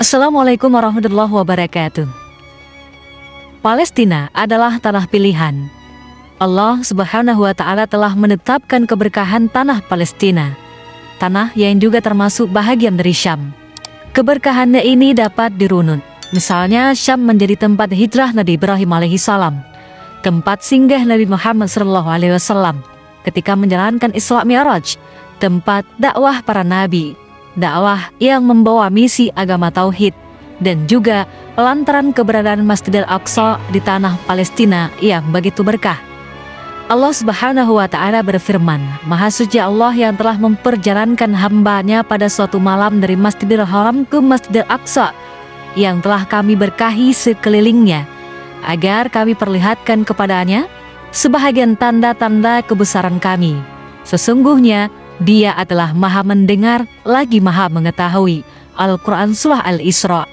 Assalamualaikum warahmatullahi wabarakatuh. Palestina adalah tanah pilihan. Allah Subhanahu wa Ta'ala telah menetapkan keberkahan tanah Palestina, tanah yang juga termasuk bahagian dari Syam. Keberkahannya ini dapat dirunut. Misalnya, Syam menjadi tempat hijrah Nabi Ibrahim alaihissalam, tempat singgah Nabi Muhammad SAW ketika menjalankan Isra Mi'raj, tempat dakwah para nabi, dakwah yang membawa misi agama tauhid, dan juga lantaran keberadaan Masjidil Aqsa di tanah Palestina yang begitu berkah. Allah Subhanahu wa Ta'ala berfirman, Maha suci Allah yang telah memperjalankan hambanya pada suatu malam dari Masjidil Haram ke Masjidil Aqsa, yang telah kami berkahi sekelilingnya, agar kami perlihatkan kepadanya sebahagian tanda-tanda kebesaran kami. Sesungguhnya Dia adalah Maha mendengar lagi Maha mengetahui. Al-Quran Surah Al-Isra.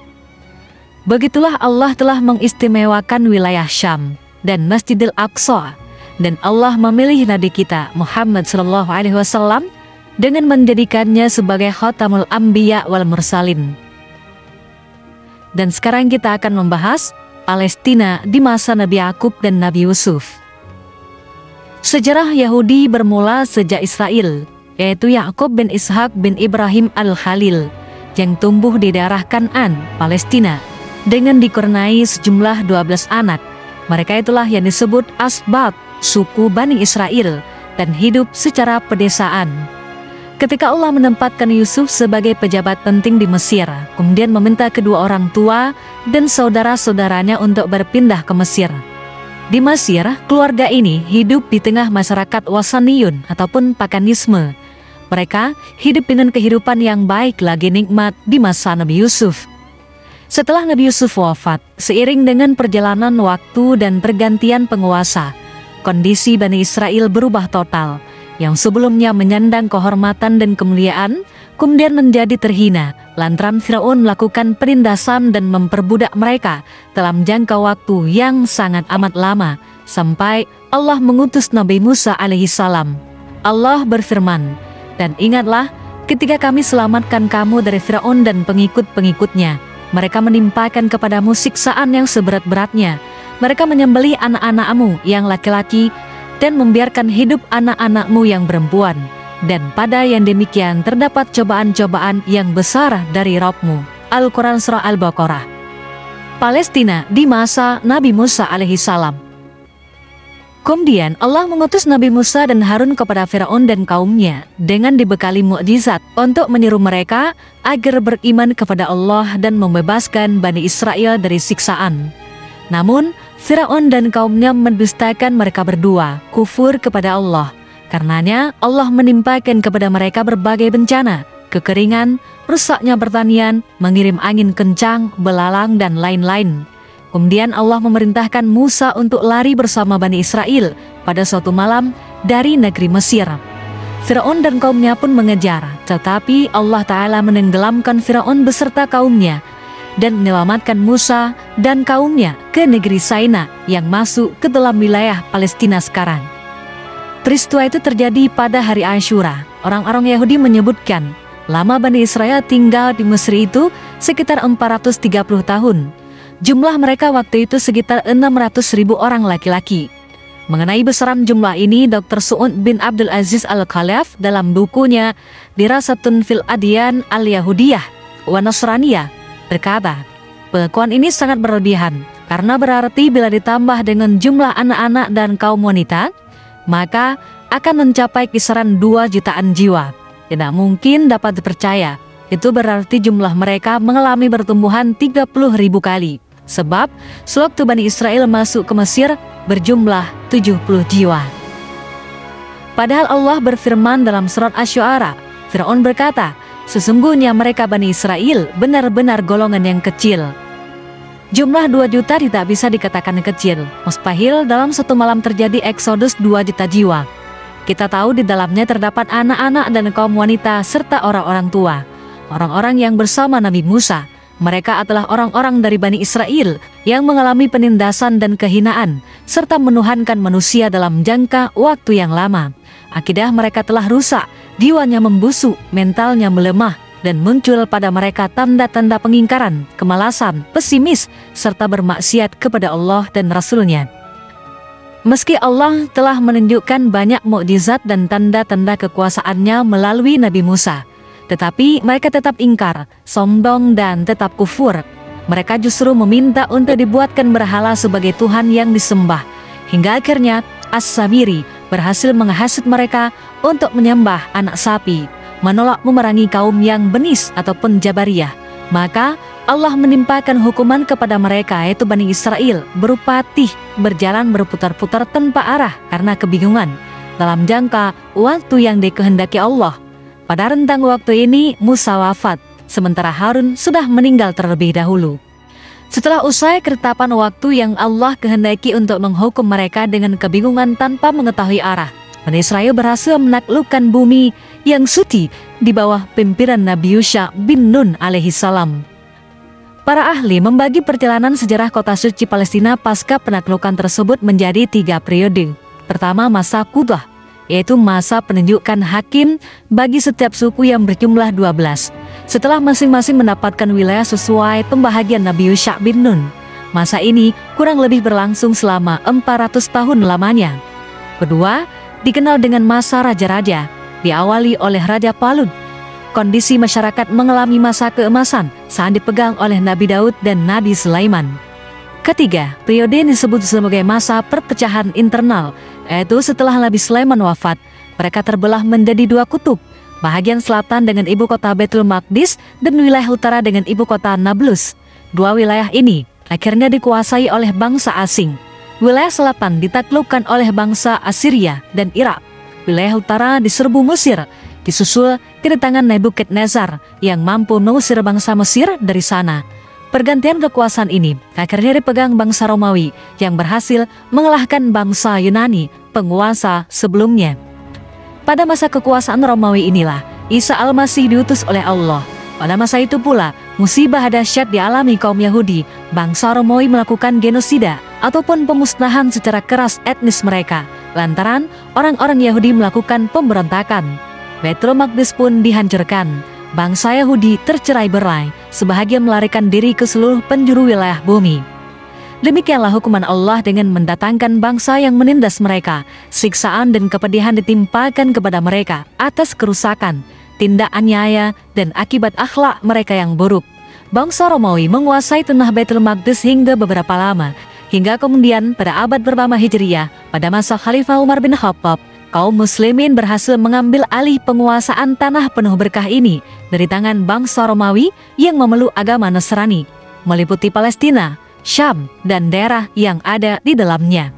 Begitulah Allah telah mengistimewakan wilayah Syam dan Masjidil Aqsa, dan Allah memilih Nabi kita Muhammad SAW dengan menjadikannya sebagai Khatamul Anbiya wal Mursalin. Dan sekarang kita akan membahas Palestina di masa Nabi Yakub dan Nabi Yusuf. Sejarah Yahudi bermula sejak Israel, yaitu Yakub bin Ishak bin Ibrahim al-Khalil, yang tumbuh di daerah Kan'an, Palestina, dengan dikurniai sejumlah 12 anak. Mereka itulah yang disebut Asbat, suku Bani Israel, dan hidup secara pedesaan. Ketika Allah menempatkan Yusuf sebagai pejabat penting di Mesir, kemudian meminta kedua orang tua dan saudara-saudaranya untuk berpindah ke Mesir. Di Mesir, keluarga ini hidup di tengah masyarakat Wasaniyun ataupun paganisme. Mereka hidup dengan kehidupan yang baik lagi nikmat di masa Nabi Yusuf. Setelah Nabi Yusuf wafat, seiring dengan perjalanan waktu dan pergantian penguasa, kondisi Bani Israel berubah total. Yang sebelumnya menyandang kehormatan dan kemuliaan, kemudian menjadi terhina lantaran Firaun melakukan penindasan dan memperbudak mereka dalam jangka waktu yang sangat amat lama, sampai Allah mengutus Nabi Musa alaihissalam. Allah berfirman, "Dan ingatlah ketika kami selamatkan kamu dari Firaun dan pengikut-pengikutnya. Mereka menimpakan kepadamu siksaan yang seberat-beratnya. Mereka menyembelih anak-anakmu yang laki-laki dan membiarkan hidup anak-anakmu yang perempuan. Dan pada yang demikian terdapat cobaan-cobaan yang besar dari Rabb-mu." Al-Quran Surah Al-Baqarah. Palestina di masa Nabi Musa alaihissalam. Kemudian Allah mengutus Nabi Musa dan Harun kepada Firaun dan kaumnya dengan dibekali mukjizat untuk menyeru mereka agar beriman kepada Allah dan membebaskan Bani Israel dari siksaan. Namun Firaun dan kaumnya mendustakan mereka berdua, kufur kepada Allah. Karenanya Allah menimpakan kepada mereka berbagai bencana, kekeringan, rusaknya pertanian, mengirim angin kencang, belalang, dan lain-lain. Kemudian Allah memerintahkan Musa untuk lari bersama Bani Israel pada suatu malam dari negeri Mesir. Firaun dan kaumnya pun mengejar, tetapi Allah Ta'ala menenggelamkan Firaun beserta kaumnya dan menyelamatkan Musa dan kaumnya ke negeri Saina yang masuk ke dalam wilayah Palestina sekarang. Peristiwa itu terjadi pada hari Asyura. Orang-orang Yahudi menyebutkan lama Bani Israel tinggal di Mesir itu sekitar 430 tahun. Jumlah mereka waktu itu sekitar 600.000 orang laki-laki. Mengenai besaran jumlah ini, Dr. Su'ud bin Abdul Aziz Al-Khalaf dalam bukunya Dirasatun fil Adyan Al-Yahudiyah wa Nasraniyah berkata, pengakuan ini sangat berlebihan, karena berarti bila ditambah dengan jumlah anak-anak dan kaum wanita, maka akan mencapai kisaran 2 jutaan jiwa. Tidak mungkin dapat dipercaya. Itu berarti jumlah mereka mengalami pertumbuhan 30.000 kali. Sebab sewaktu Bani Israel masuk ke Mesir berjumlah 70 jiwa. Padahal Allah berfirman dalam surat Asy-Syu'ara, Firaun berkata, sesungguhnya mereka Bani Israel benar-benar golongan yang kecil. Jumlah 2 juta tidak bisa dikatakan kecil. Mustahil dalam satu malam terjadi eksodus 2 juta jiwa. Kita tahu di dalamnya terdapat anak-anak dan kaum wanita serta orang-orang tua. Orang-orang yang bersama Nabi Musa. Mereka adalah orang-orang dari Bani Israel yang mengalami penindasan dan kehinaan, serta menuhankan manusia dalam jangka waktu yang lama. Akidah mereka telah rusak, jiwanya membusuk, mentalnya melemah, dan muncul pada mereka tanda-tanda pengingkaran, kemalasan, pesimis, serta bermaksiat kepada Allah dan Rasul-Nya. Meski Allah telah menunjukkan banyak mukjizat dan tanda-tanda kekuasaannya melalui Nabi Musa, tetapi mereka tetap ingkar, sombong, dan tetap kufur. Mereka justru meminta untuk dibuatkan berhala sebagai Tuhan yang disembah, hingga akhirnya As-Samiri berhasil menghasut mereka untuk menyembah anak sapi, menolak memerangi kaum yang benis ataupun Jabariyah. Maka Allah menimpakan hukuman kepada mereka, yaitu Bani Israel, berupa tih berjalan berputar-putar tanpa arah karena kebingungan dalam jangka waktu yang dikehendaki Allah. Pada rentang waktu ini Musa wafat, sementara Harun sudah meninggal terlebih dahulu. Setelah usai ketetapan waktu yang Allah kehendaki untuk menghukum mereka dengan kebingungan tanpa mengetahui arah, Bani Israel berhasil menaklukkan bumi yang suci di bawah pimpinan Nabi Yusha bin Nun alaihi salam. Para ahli membagi perjalanan sejarah kota suci Palestina pasca penaklukan tersebut menjadi 3 periode. Pertama, masa Qudah, yaitu masa penunjukan hakim bagi setiap suku yang berjumlah 12. Setelah masing-masing mendapatkan wilayah sesuai pembahagian Nabi Yusha bin Nun. Masa ini kurang lebih berlangsung selama 400 tahun lamanya. Kedua, dikenal dengan masa raja-raja, diawali oleh Raja Palut. Kondisi masyarakat mengalami masa keemasan saat dipegang oleh Nabi Daud dan Nabi Sulaiman. Ketiga, periode ini disebut sebagai masa perpecahan internal, yaitu setelah Nabi Sulaiman wafat, mereka terbelah menjadi 2 kutub, bahagian selatan dengan ibu kota Baitul Maqdis dan wilayah utara dengan ibu kota Nablus. 2 wilayah ini akhirnya dikuasai oleh bangsa asing. Wilayah selatan ditaklukkan oleh bangsa Assyria dan Irak. Wilayah utara diserbu Mesir, disusul kedatangan Nebukadnezar yang mampu mengusir bangsa Mesir dari sana. Pergantian kekuasaan ini akhirnya dipegang bangsa Romawi yang berhasil mengalahkan bangsa Yunani, penguasa sebelumnya. Pada masa kekuasaan Romawi inilah Isa Al-Masih diutus oleh Allah. Pada masa itu pula, musibah dahsyat dialami kaum Yahudi. Bangsa Romawi melakukan genosida ataupun pemusnahan secara keras etnis mereka, lantaran orang-orang Yahudi melakukan pemberontakan. Baitul Maqdis pun dihancurkan. Bangsa Yahudi tercerai-berai, sebahagian melarikan diri ke seluruh penjuru wilayah bumi. Demikianlah hukuman Allah dengan mendatangkan bangsa yang menindas mereka. Siksaan dan kepedihan ditimpakan kepada mereka atas kerusakan, tindak aniaya, dan akibat akhlak mereka yang buruk. Bangsa Romawi menguasai tanah Baitul Maqdis hingga beberapa lama, hingga kemudian pada abad pertama Hijriyah, pada masa Khalifah Umar bin Khattab, kaum muslimin berhasil mengambil alih penguasaan tanah penuh berkah ini dari tangan bangsa Romawi yang memeluk agama Nasrani, meliputi Palestina, Syam, dan daerah yang ada di dalamnya.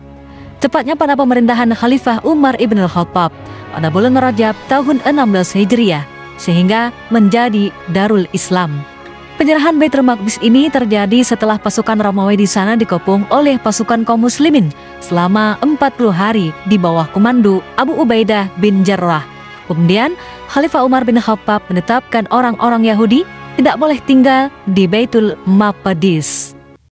Tepatnya pada pemerintahan Khalifah Umar ibn Khattab pada bulan Rajab tahun 16 Hijriah, sehingga menjadi Darul Islam. Penyerahan Baitul Maqdis ini terjadi setelah pasukan Romawi di sana dikepung oleh pasukan kaum muslimin selama 40 hari di bawah komando Abu Ubaidah bin Jarrah. Kemudian Khalifah Umar bin Khattab menetapkan orang-orang Yahudi tidak boleh tinggal di Baitul Maqdis.